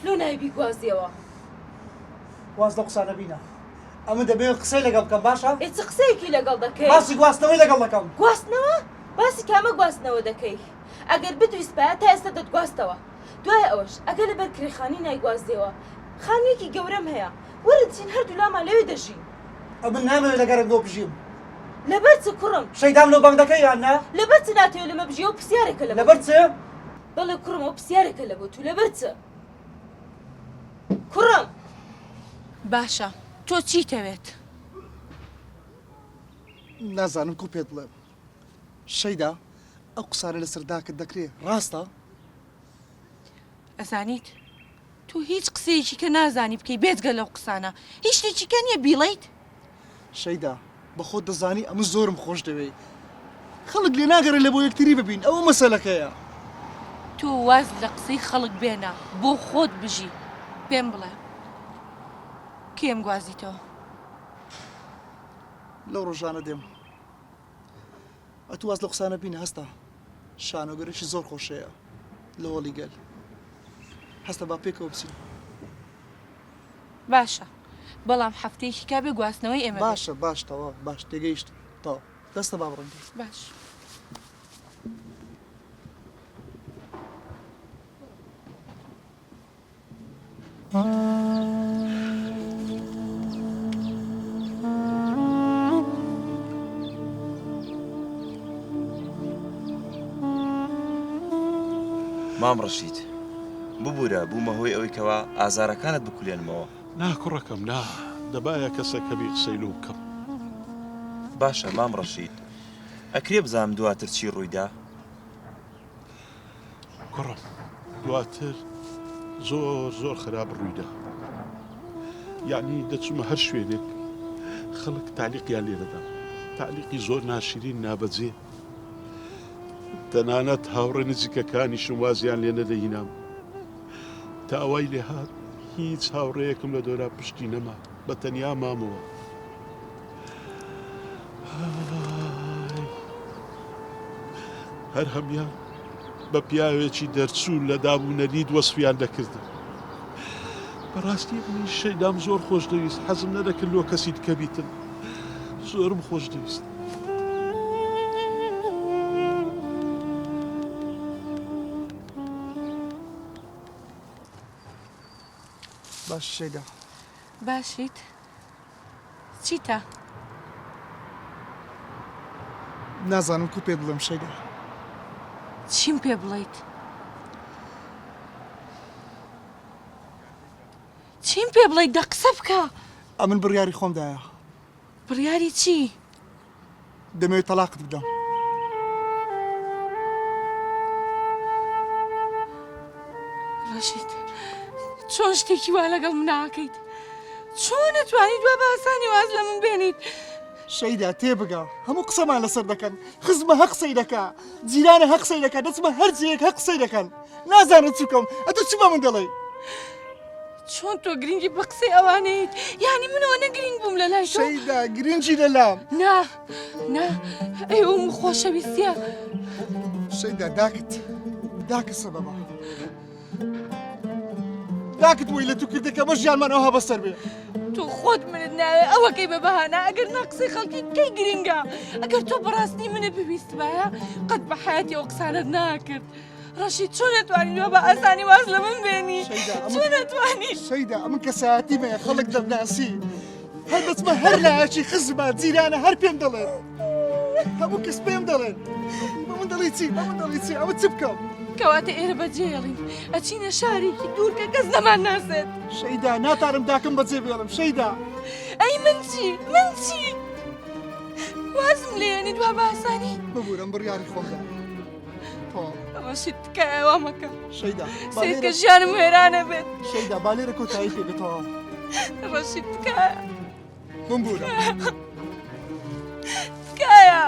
لۆ نایبی گوازیەوە واز لە قسانە بینە ئەمە دەبێت قسەی لەگەڵ بکەم باشە؟ ئێ چ قسەیەکی لەگەڵ دەکەی؟ باسی گواستنەوەی لەگەڵ دەکەم. گواستنەوە؟ باسی کامە گواستنەوە دەکەی؟ ئەگەر بتویست پایە تا ئێستا دەتگواستەوە. دوای ئەوەش ئەگەر لەبەر کرێخانی نایگوازدەوە خانوویەکی گەورەم هەیە وەرە چین هەردوو لامان لەوێ دەژین. ئەمن نامەوێت لەگەرم دۆ بژیم. لەبەر چ کوڕم؟ شەیدام لەو بەنگەکەی یان نا؟ لەبەر چ ناتەوێت لەمە بژی و پرسیارێکە لە لەبەر چ؟ بەڵێ کوڕم ئەو پرسیارێکە لە بۆ تو لەبەر چ؟ کوڕم باشە تۆ چیتەوێت؟ نازانم کو پێت بڵێم. شەیدا ئەو قسانە لەسەر داکت دەکرێت ڕاستە؟ ئەزانیت تۆ هیچ قسەیەکی کە نازانی بکەی بێجگە لەو قسانە هیچ شتێکیکە نییە بیڵیت؟ شەیدا بە خۆت دەزانی ئەمە زۆرم خۆش دەوێت. خەڵک لێ ناگەڕێ لە بۆ یەکتری ببین ئەوە مەسەلەکەیە. تۆ واز لە قسەی خەڵک بێنە بۆ خۆت بژی پێم بڵێ کێم گوازیتەوە؟ لەو ڕۆژانە دێم ئەتو واز لە قسانە بینە هەستا شانۆگەرێکی زۆر خۆشەیە لە هۆڵی گەل هەستە با پێکەوە بچین. باشە بەڵام هەفتەیەکی کا بێ گواستنەوەی ئێمە باشە باش تەوا باش تێگەیشت تەوا دەستە با بڕەنگە باش. مام ڕەشید ببوورە بوومە هۆی ئەوەی کەوا ئازارەکانت بکولێنمەوە. نا کوڕەکەم نا دەبایە کەسێکە بی قسەی لەو بکەم. باشە مام ڕەشید ئەکرێ بزانم دواتر چی ڕوویدا؟ کوڕم دواتر زۆر خراپ ڕوویدا. یعنی دەچمە هەر شوێنێک خەڵک تالیقیان لێ دەدا تالیقی زۆر ناشرین نابەجێ. تەنانەت هاوڕێ نزیکەکانیشم وازیان لێ نەدەهینام. تا ئەوەی لێ هات هیچ هاوڕێیەکم لە دۆرا پشتی نەما بە تەنیا مامەوە. هەر هەمیان بە پیاوێکی دەرچوو لە دابوونەری وەسفیان دەکردن. بەڕاستی منی شەیدام زۆر خۆش دەویست حەزم نەدەکرد لۆ کەسی دیکە بیتن زۆرم خۆش دەویست. باش شەیدا باشیت چیتە؟ نازانم کو پێ بڵێم شەیدا. چیم پێ بڵیت؟ چیم پێ بڵیت دە قسە بکە. ئەمن بڕیاری خۆمدایە بڕیاری چی؟ دەمەوێت تەلاقت بدەم. ڕەشید چۆن شتێکی وا لەگەڵ من ناکەیت؟ چۆن نەتوانیت وا بە ئاسانی واز لە من بێنیت؟ شەیدا تێبگە هەموو قسەمان لەسەر دەکەن خزمە هە قسەی دەکا جیرانە هە قسەی دەکات دەچمە هەر جەیەک هە قسەی دەکەن نازانم چ بکەم ئەتۆ چ بە من دەڵێ؟ چۆن تۆ گرنگی بە قسەی ئەوانەیت یانی منەوە نەگرنگ بووم لە لای تۆ؟ شەیدا گرنگی لەلام. نا ئەی ئەو خۆشەویستیە. شەیدا داکت سەبەبە داکت وی لە تو کردەکە مە ژیانمان ئەوها بەسەر بێ. تۆ خۆت منت ناوێ ئەوەکەی بە بەهانە ئەگەر ناقسەی خەڵکی کەی گرنگە ئەگەر تۆ بەڕاستی منە ببیست بایە قەت بە حیاتی ئەو قسانت ناکرد. ڕەشید چۆن نەتوانیت بە ئاسانی واز لە من بێنی؟ چۆن نەتوانیت؟ شەیدا ئەمن کەسایەتی مەیە خەڵک دەمناسی هەر دەچمە هەر لایەکی خزمە جیرانە هەر پێم دەڵێن هەموو کەس پێم دەڵێن من دەڵی چی من دەڵی چی ئەوە چ بکەم؟ کەواتە ئێرە بەجێڵین ئەچینە شارێکی دوور کە کەس نەمان ناسێت. شەیدا ناتارم داکەم بەجێ بێڵم شەیدا. ئەی من چی؟ وازم لێنی دوا بە ئاسانی؟ ببوورم بڕیاری خۆمدا. ڕەشید تکایەوە مەکە شەیدا سێکە ژیانم وێرانە بێت. شەیدا با لێرە کۆتایی پێ بێتەوە. ڕەشید تکایە ببوورم تکایە.